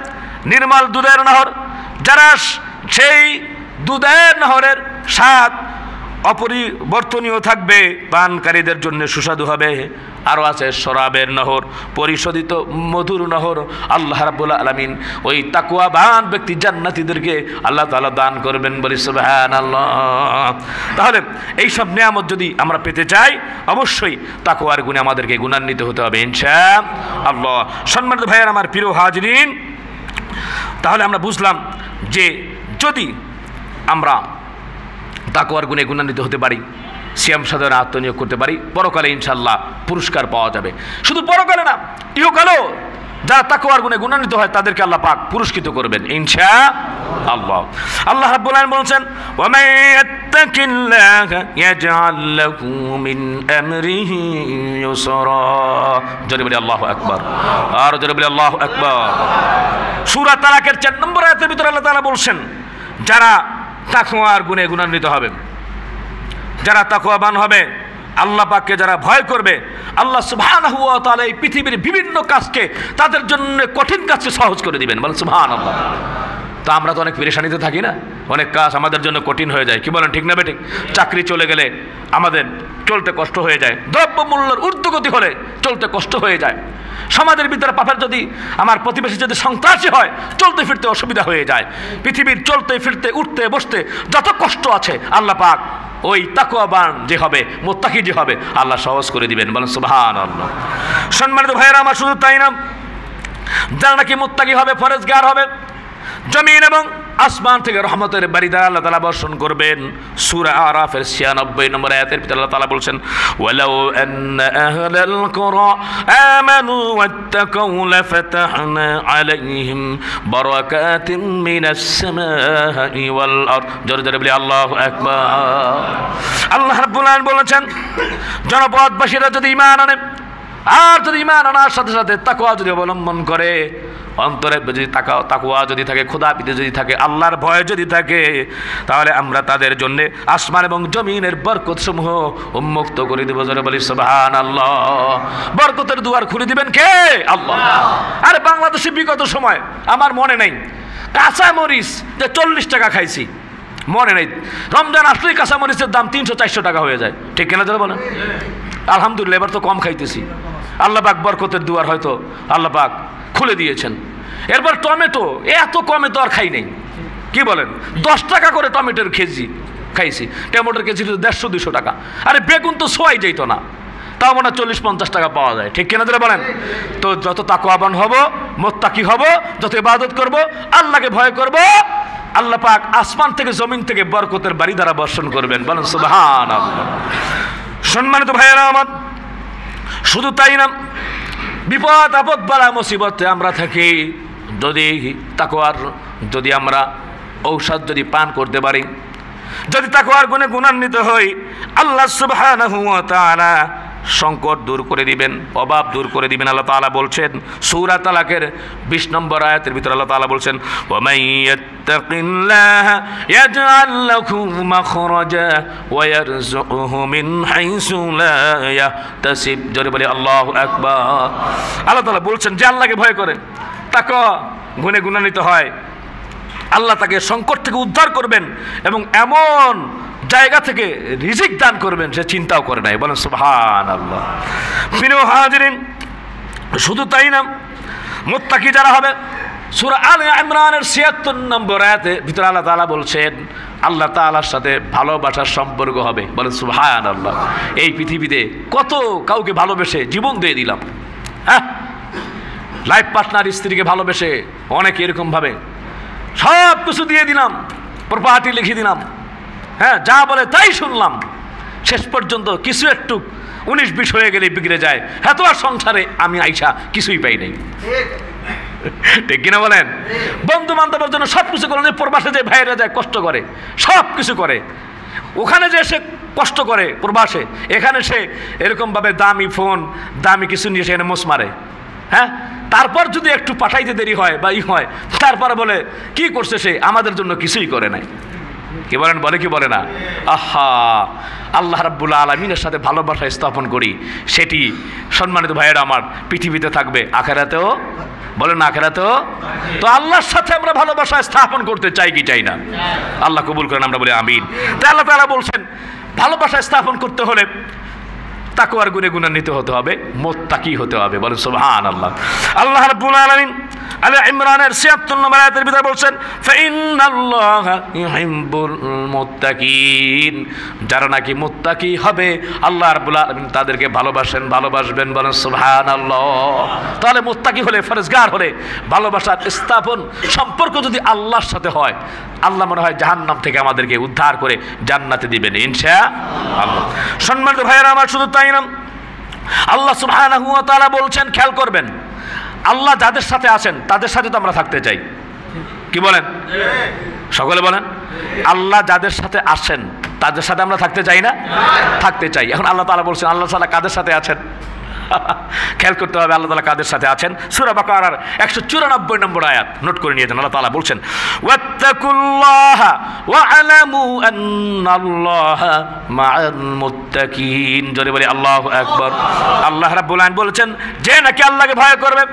S1: নির্মল দুধের নহর। যারা সেই দুধের নহরের স্বাদ অপরিবর্তনীয় থাকবে, পানকারীদের জন্য সুস্বাদু হবে। আরও আছে শরাবের নহর, পরিশোধিত মধুর নহর। আল্লাহ রাব্বুল আলামিন ওই তাকওয়াবান ব্যক্তি জান্নাতীদেরকে আল্লাহ তাআলা দান করবেন, বলি সুবহানাল্লাহ। তাহলে এই সব নিয়ামত যদি আমরা পেতে চাই, অবশ্যই তাকওয়ার গুণে আমাদেরকে গুণান্বিত হতে হবে ইনশাআল্লাহ। সম্মানিত ভাইয়ের আমার প্রিয় হাজিরিন, তাহলে আমরা বুঝলাম যে যদি আমরা তাকওয়ার গুণে গুণান্বিত হতে পারি, সিয়াম সাধনা আত্মনিয়োগ করতে পারি, পরকালে ইনশাআল্লাহ পুরস্কার পাওয়া যাবে। শুধু পরকালে না, ইহকালেও যারা তাকওয়ার গুণে গুণান্বিত হয় তাদেরকে আল্লাহ পাক পুরস্কৃত করবেন ইনশাআল্লাহ। আল্লাহ রাব্বুল আলামিন বলেন, ওয়া মান ইয়াত্তাকিল্লাহা ইয়াজআল লাহু মিন আমরিহি ইউসরা। জোরে বলি আল্লাহু আকবার, আর জোরে বলি আল্লাহু আকবার। সূরা তালাকের 4 নম্বর আয়াতের ভিতরে আল্লাহ তাআলা বলছেন যারা তাকওয়ার গুণে গুণান্বিত হবে, যারা তাকওয়াবান হবে, আল্লাহ পাককে যারা ভয় করবে, আল্লাহ সুবহানাহু ওয়া তাআলা এই পৃথিবীর বিভিন্ন কাজকে তাদের জন্য কঠিন কাজকে সহজ করে দিবেন, বলেন সুবহানাল্লাহ। তো আমরা তো অনেক পেরেশানিতে থাকি না, অনেক কাজ আমাদের জন্য কঠিন হয়ে যায়, কি বলেন, ঠিক না বেঠিক? চাকরি চলে গেলে আমাদের চলতে কষ্ট হয়ে যায়, দ্রব্যমূল্যের ঊর্ধ্বগতি হলে চলতে কষ্ট হয়ে যায়, সমাজের ভিতরে পাপের যদি আমার প্রতিবেশী যদি সন্ত্রাসী হয় চলতে ফিরতে অসুবিধা হয়ে যায়। পৃথিবীর চলতে ফিরতে উঠতে বসতে যত কষ্ট আছে আল্লাহ পাক ওই তাকওয়াবান যে হবে, মুত্তাকি যে হবে, আল্লাহ সহজ করে দিবেন, বলেন সুবহানাল্লাহ। সম্মানিত ভাইয়েরা আমার, শুধু তাই না, যারা নাকি মুত্তাকি হবে, ফরেজগার হবে, জমিন এবং আসমান থেকে রহমতের বারিদার আল্লাহ তাআলা বর্ষণ করবেন। সূরা আরাফের 96 নম্বর আয়াতের ভিতরে আল্লাহ তাআলা বলছেন, ওয়ালাউ আন্না আহলাল কুরা আমানু ওয়াত্তাকাউ লাফাতাহনা আলাইহিম বারাকাতিম মিনাস সামাই ওয়াল আরদ। জোরে জোরে বলি আল্লাহু আকবার। আল্লাহ রাব্বুল আলামিন বলেছেন জনপদবাসীরা যদি ঈমান আনে, আর যদি ঈমান আনার সাথে সাথে তাকওয়া যদি অবলম্বন করে, অন্তরে যদি তাকওয়া যদি থাকে, খোদাভীতি যদি থাকে, আল্লাহর ভয় যদি থাকে, তাহলে আমরা তাদের জন্য আসমান এবং জমিনের বরকত সমূহ উন্মুক্ত করে দেব। জোরে বলি সুবহানাল্লাহ। বরকতের দুয়ার খুলে দিবেন কে? আল্লাহ। আরে বাংলাদেশে বিগত সময় আমার মনে নেই কাঁচা মরিচ যে 40 টাকা খাইছি, মনে নেই। রমজান আসলেই কাঁচা মরিচের দাম 300-400 টাকা হয়ে যায়, ঠিক কিনা জোরে বলেন? আলহামদুলিল্লাহ এবার তো কম খাইতেছি, আল্লাহ পাক বরকতের দুয়ার হয়তো আল্লাহ পাক খুলে দিয়েছেন। এরপর টমেটো এত কমে তো আর খাই নেই, কি বলেন? 10 টাকা করে টমেটোর কেজি খাইছি, টমেটোর কেজি 150-200 টাকা। আরে বেগুন তো ছোঁয়াই যাইতো না, তাও মনে 40-50 টাকা পাওয়া যায়, ঠিক কিনা ধরে বলেন? তো যত তাকওয়াবান হব, মুত্তাকি হব, যত ইবাদত করব, আল্লাহকে ভয় করব, আল্লাহ পাক আসমান থেকে জমিন থেকে বরকতের বাড়ি দ্বারা বর্ষণ করবেন, বলেন সুবহানাল্লাহ। সম্মানিত ভাইয়েরা আমার, শুধু তাই না, বিপদ আপদ বালা মুসিবতে আমরা থাকি, যদি তাকওয়ার যদি আমরা ঔষধ যদি পান করতে পারি, যদি তাকওয়ার গুণে গুণান্বিত হই, আল্লাহ সুবহানাহু ওয়া তাআলা সংকট দূর করে দিবেন, অভাব দূর করে দিবেন। আল্লাহ তাআলা বলছেন সূরা তালাকের 20 নম্বর আয়াতের ভিতরে আল্লাহ তাআলা বলছেন, ওয়া মান ইয়াত্তাকিল্লাহা ইয়াজআল লাহু মাখরাজা ওয়া ইয়ারযুকহু মিন হাইসু লা ইয়াহতাসিব। জোরে বলি আল্লাহু আকবার। আল্লাহ তাআলা বলছেন যে আল্লাহকে ভয় করে, তাকওয়া গুণে গুণান্বিত হয়, আল্লাহ তাকে সংকট থেকে উদ্ধার করবেন এবং এমন জায়গা থেকে রিজিক দান করবেন সে চিন্তাও করে নাই, বলেন সুবহানাল্লাহ। প্রিয় হাজিরিন, শুধু তাই না, মুত্তাকি যারা হবে, সূরা আলে ইমরানের ৭৬ নম্বর আয়াতে ভিতরে আল্লাহ তাআলা বলছেন আল্লাহ তাআলার সাথে ভালোবাসার সম্পর্ক হবে, বলেন সুবহানাল্লাহ। এই পৃথিবীতে কত কাউকে ভালোবেসে জীবন দিয়ে দিলাম, হ্যাঁ, লাইফ পার্টনার স্ত্রীকে ভালোবেসে অনেকে এরকমভাবে সব কিছু দিয়ে দিলাম, প্রপার্টি লিখে দিলাম, হ্যাঁ, যা বলে তাই শুনলাম, শেষ পর্যন্ত কিছু একটু 19-20 হয়ে গেলে বিগড়ে যায়। হ্যাঁ, তো আর সংসারে আমি আইসা কিছুই পাই নাই, ঠিক কিনা বলেন? বন্ধু বান্ধবের জন্য সব কিছু করে, প্রবাসে যে ভাইয়েরা যায় কষ্ট করে, সব কিছু করে, ওখানে যে সে কষ্ট করে প্রবাসে, এখানে সে এরকমভাবে দামি ফোন দামি কিছু নিয়ে সে এনে মোস মারে। হ্যাঁ, তারপর যদি একটু পাঠাইতে দেরি হয় বা হয়, তারপরে বলে কি করছে সে, আমাদের জন্য কিছুই করে নাই। কি বলেন, বলে কি বলে না? আহা, আল্লাহ রাব্বুল আলামিনের সাথে ভালোবাসা স্থাপন করি, সেটি সম্মানিত ভাইয়েরা আমার পৃথিবীতে থাকবে, আখেরাতেও। বলেন আখেরাতেও। তো আল্লাহর সাথে আমরা ভালোবাসা স্থাপন করতে চাই কি চাই না? আল্লাহ কবুল করেন, আমরা বলি আমিন। তাই আল্লাহ তাআলা বলছেন ভালোবাসা স্থাপন করতে হলে তাকওয়ার গুণে গুণান্বিত হতে হবে, মুত্তাকি হতে হবে। বলেন সুবহানাল্লাহ। আল্লাহ রাব্বুল আলামিন আলে ইমরানের ৭৬ নম্বর আয়াতের ভিতরে বলছেন ফাইন্নাল্লাহা ইউহিব্বুল মুত্তাকিন, যারা নাকি মুত্তাকি হবে আল্লাহ রাব্বুল আলামিন তাদেরকে ভালোবাসবেন। বলেন সুবহানাল্লাহ। তাহলে মুত্তাকি হলে, ফরজগার হলে, ভালোবাসার স্থাপন সম্পর্ক যদি আল্লাহর সাথে হয়, আল্লাহ মনে হয় জাহান্নাম থেকে আমাদেরকে উদ্ধার করে জান্নাতে দিবেন ইনশাআল্লাহ। সম্মানিত ভাইয়েরা আমার, শুধু তাই না, আল্লাহ সুবহানাহু ওয়া তাআলা বলছেন, খেয়াল করবেন, আল্লাহ যাদের সাথে আছেন তাদের সাথে তো আমরা থাকতে চাই। কি বলেন? সকলে বলেন। আল্লাহ যাদের সাথে আসেন তাদের সাথে আমরা থাকতে চাই না? থাকতে চাই। এখন আল্লাহ তাআলা বলছেন আল্লাহ তাআলা কাদের সাথে আছেন? খেয়াল করতে হবে আল্লাহ তাআলা কাদের সাথে আছেন। সূরা বাকারার 194 নম্বর আয়াত নোট করে নিয়েছেন। আল্লাহ তাআলা বলছেন ওয়াত্তাকুল্লাহা ওয়া আলামু আন্নাল্লাহা মাআল মুত্তাকিন। জোরে বলি আল্লাহু আকবার। আল্লাহ রাব্বুল আলামিন বলেছেন যে নাকি আল্লাহকে ভয় করবে,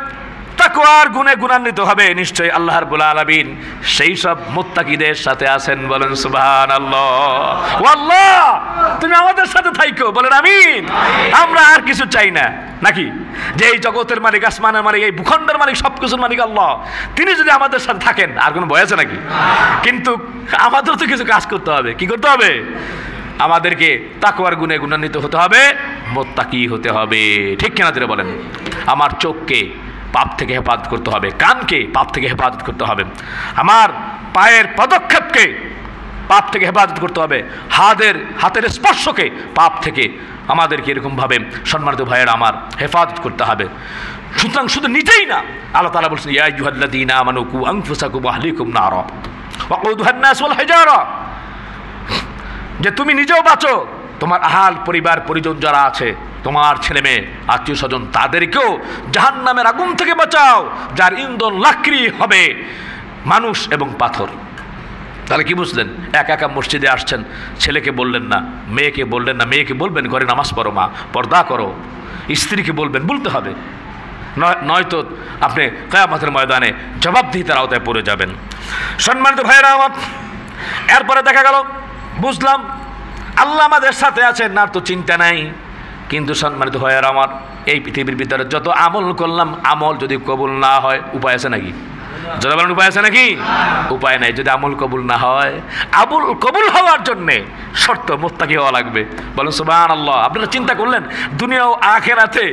S1: তাকওয়ার গুণে গুণান্বিত হবে, নিশ্চয়ই আল্লাহ রাব্বুল আলামিন সেই সব মুত্তাকিদের সাথে আছেন। বলেন সুবহানাল্লাহ। আল্লাহ তুমি আমাদের সাথে থাইকো, বলেন আমিন। আমরা আর কিছু চাই না নাকি? যে এই জগতের মালিক, আসমানের মালিক, এই ভূখণ্ডের মালিক, সব কিছুর মালিক আল্লাহ, তিনি যদি আমাদের সাথে থাকেন আর কোনো ভয় আছে নাকি? কিন্তু আমাদের তো কিছু কাজ করতে হবে। কি করতে হবে? আমাদেরকে তাকওয়ার গুণে গুণান্বিত হতে হবে, মুত্তাকি হতে হবে। ঠিক কিনা জোরে বলেন। আমার চোখকে পাপ থেকে হেফাজত করতে হবে, কানকে পাপ থেকে হেফাজত করতে হবে, আমার পায়ের পদক্ষেপকে পাপ থেকে হেফাজত করতে হবে, হাতের স্পর্শকে পাপ থেকে আমাদেরকে এরকমভাবে সম্মানিত ভাইয়েরা আমার হেফাজত করতে হবে। সুতরাং শুধু নিজেই না, আল্লাহ তাআলা বলছেন ইয়া আইয়ুহাল্লাযীনা আমানু কু আনফুসাকুম ওয়া আহলিকুম নারা ওয়াকুদুহান নাস ওয়াল হিজারা, যে তুমি নিজেও বাঁচো, তোমার আহাল পরিবার পরিজন যারা আছে, তোমার ছেলে মেয়ে আত্মীয় স্বজন, তাদেরকেও জাহান্নামের আগুন থেকে বাঁচাও, যার ইন্ধন লাকড়ি হবে মানুষ এবং পাথর। তাহলে কি বুঝলেন? একা মসজিদে আসছেন, ছেলেকে বললেন না, মেয়েকে বললেন না, মেয়েকে বলবেন ঘরে নামাজ পড়ো মা, পর্দা করো, স্ত্রীকে বলবেন, বলতে হবে, নয়তো আপনি কিয়ামতের ময়দানে জবাবদিহিতার আওতায় পড়ে যাবেন। সম্মানিত ভাইয়েরা আমার, এরপরে দেখা গেল, বুঝলাম আল্লাহ আমাদের সাথে আছেন, আর তো চিন্তা নাই। কিন্তু সম্মানিত ভাইয়েরা আমার, এই পৃথিবীর ভিতরে যত আমল করলাম, আমল যদি কবুল না হয়, উপায় আছে নাকি? যারা বলেন উপায় আছে নাকি? উপায় নাই। যদি আমল কবুল না হয়, আমল কবুল হওয়ার জন্যে শর্ত মুত্তাকি হওয়া লাগবে। বলেন সুবহানাল্লাহ। আপনারা চিন্তা করলেন দুনিয়া ও আখিরাতে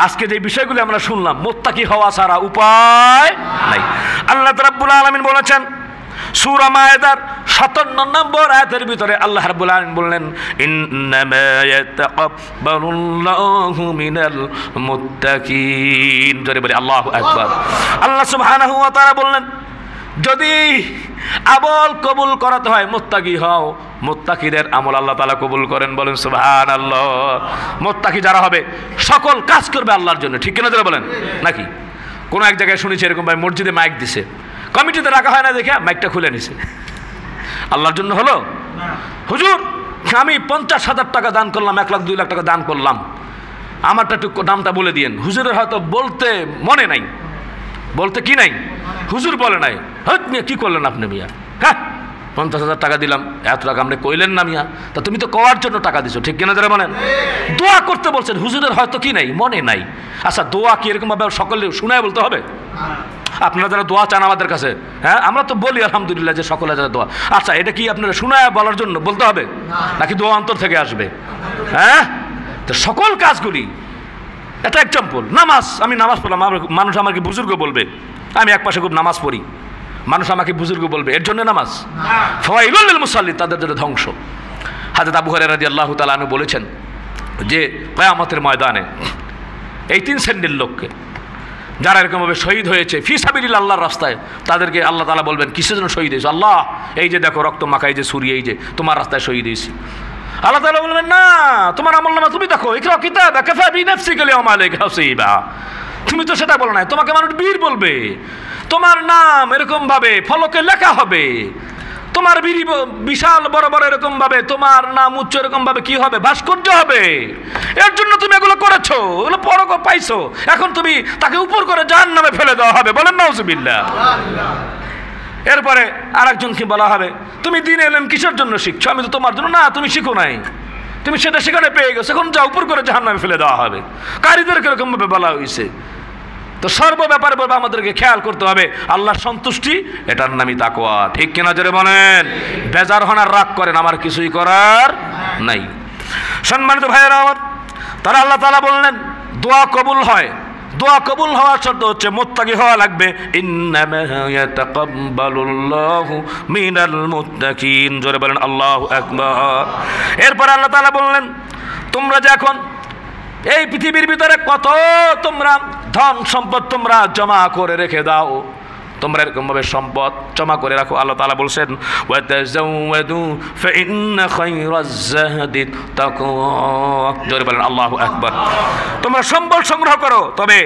S1: আজকে যে বিষয়গুলো আমরা শুনলাম, মুত্তাকি হওয়া ছাড়া উপায় নাই। আল্লাহ রাব্বুল আলামিন বলেছেন সূরা মায়েদার ৫৭ নম্বর আয়াতের ভিতরে আল্লাহ রাব্বুল আলামিন বললেন ইন্নামা ইয়াতাকাব্বালুল্লাহু মিনাল মুত্তাকিন। জোরে বলি আল্লাহু আকবার। আল্লাহ সুবহানাহু ওয়া তাআলা বললেন যদি আমল কবুল করাতে হয়, মুত্তাকি হও, মুত্তাকিদের আমল আল্লাহ তাআলা কবুল করেন। বলেন সুবহানাল্লাহ। মুত্তাকি যারা হবে সকল কাজ করবে আল্লাহর জন্য। ঠিক কিনা যারা বলেন নাকি? কোনো এক জায়গায় শুনেছি এরকম ভাই মসজিদে মাইক দিছে, কমিটিতে রাখা হয় না দেখে মাইকটা খুলে নিছে। আল্লাহর জন্য হলো? হুজুর আমি ৫০,০০০ টাকা দান করলাম, ১ লাখ ২ লাখ টাকা দান করলাম, আমারটা একটু দামটা বলে দিয়েন। হুজুরের হয়তো বলতে মনে নাই, বলতে কি নাই, হুজুর বলে নাই। হ্যাঁ মিয়া কী করলেন আপনি মিয়া? হ্যাঁ ৫০,০০০ টাকা দিলাম, এত টাকা আপনি কইলেন না মিয়া, তা তুমি তো কওয়ার জন্য টাকা দিছো। ঠিক কিনা যারা বলেন? দোয়া করতে বলছেন, হুজুরের হয়তো কি নাই, মনে নাই। আচ্ছা দোয়া কি এরকমভাবে সকলে শুনায় বলতে হবে? আপনারা যারা দোয়া চান আমাদের কাছে, হ্যাঁ আমরা তো বলি আলহামদুলিল্লাহ যে সকলে যারা দোয়া, আচ্ছা এটা কি আপনারা শুনায় বলার জন্য বলতে হবে নাকি দোয়া অন্তর থেকে আসবে? হ্যাঁ, তো সকল কাজগুলি, এটা এক্সাম্পল। নামাজ, আমি নামাজ পড়লাম, মানুষ আমাকে বুজুর্গ বলবে, আমি এক পাশে খুব নামাজ পড়ি, মানুষ আমাকে বুজুর্গ বলবে, এর জন্য নামাজ? ফাওয়াইলুল লিল মুসাল্লিন, তাদের জন্য ধ্বংস। হযরত আবু হুরায়রা রাদিয়াল্লাহু তাআলা আনহু বলেছেন যে কিয়ামতের ময়দানে এই 3 শ্রেণীর লোককে যারা এরকমভাবে শহীদ হয়েছে ফি সাবিলিল্লাহ আল্লাহর রাস্তায়, তাদেরকে আল্লাহ তাআলা বলবেন কিসের জন্য শহীদ হয়েছে? আল্লাহ এই যে দেখো রক্ত মাখা, এই যে ছুরি, এই যে তোমার রাস্তায় শহীদ হয়েছি। আল্লাহ তাআলা বলবেন না, তোমার আমলনামা তুমি দেখো, ইকরা কিতাবা কাফা বিনাফসিকা আল-ইয়াওমা আলাইকা হাসিবা। তুমি তো সেটা বলো না, তোমাকে মানুষ বীর বলবে, তোমার নাম এরকমভাবে ফলকে লেখা হবে, তোমার বীর বিশাল বড় বড় এরকমভাবে তোমার নাম উচ্চ এরকমভাবে কি হবে, ভাস্কর্য হবে। এর জন্য তুমি এগুলো করেছো, এগুলো পরক পাইছো, এখন তুমি তাকে উপর করে জাহান্নামে ফেলে দেওয়া হবে। বলেন নাউজুবিল্লাহ। এরপরে আরেকজনকে বলা হবে তুমি দ্বীন ইলম কিসের জন্য শিখছো? আমি তো তোমার জন্য। না, তুমি শিখো নাই, তুমি সেটা সেখানে পেয়ে গেছো, এখন যা উপর করে জাহান্নামে ফেলে দেওয়া হবে। কারীদেরকে এরকমভাবে বলা হয়েছে। তো সর্ব ব্যাপারে বলবো আমাদেরকে খেয়াল করতে হবে আল্লাহর সন্তুষ্টি, এটার নামই তাকওয়া। ঠিক কিনা জোরে বলেন? বেজার হন আর রাগ করেন, আমার কিছুই করার নাই। সম্মানিত ভাইয়েরা আমার, তারা আল্লাহ তাআলা বললেন দোয়া কবুল হয়। দোয়া কবুল হওয়ার শর্ত হচ্ছে মুত্তাকি হওয়া লাগবে। ইন্নামা ইয়াতাকাব্বালুল্লাহু মিনাল মুত্তাকিন। জোরে বলেন আল্লাহু আকবার। এরপর আল্লাহ তাআলা বললেন তোমরা যে এখন এই পৃথিবীর ভিতরে কত তোমরা ধন সম্পদ তোমরা জমা করে রেখে দাও, তোমরা এরকমভাবে সম্পদ জমা করে রাখো। আল্লাহ তাআলা বলছেন ওয়াতাযাওয়াদু ফাইন্না খায়রাজ যাহাদিত তাকওয়া। জোরে বলেন আল্লাহু আকবার। তোমরা সম্বল সংগ্রহ করো, তবে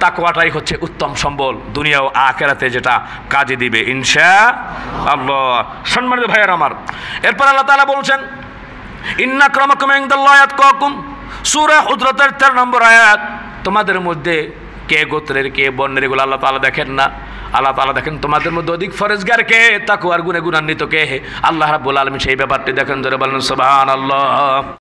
S1: তাকওয়াটাই হচ্ছে উত্তম সম্বল, দুনিয়া ও আখিরাতে যেটা কাজে দিবে ইনশাআল্লাহ। সম্মানিত ভাইয়েরা আমার, এরপর আল্লাহ তাআলা বলছেন ইন্না আক্রামাকুম ইনদাল্লাহি আতকাকুম। সূরা হুজরাতের 13 নম্বর আয়াত। তোমাদের মধ্যে কে গোত্রের কে বর্ণের এগুলো আল্লাহ তাআলা দেখেন না। আল্লাহ তাআলা দেখেন তোমাদের মধ্যে অধিক ফরজগার কে, তাকওয়ার গুণে গুণান্বিত কে। আল্লাহ রাব্বুল আলামিন সেই ব্যাপারটি দেখেন। জোরে বলেন সুবহানাল্লাহ।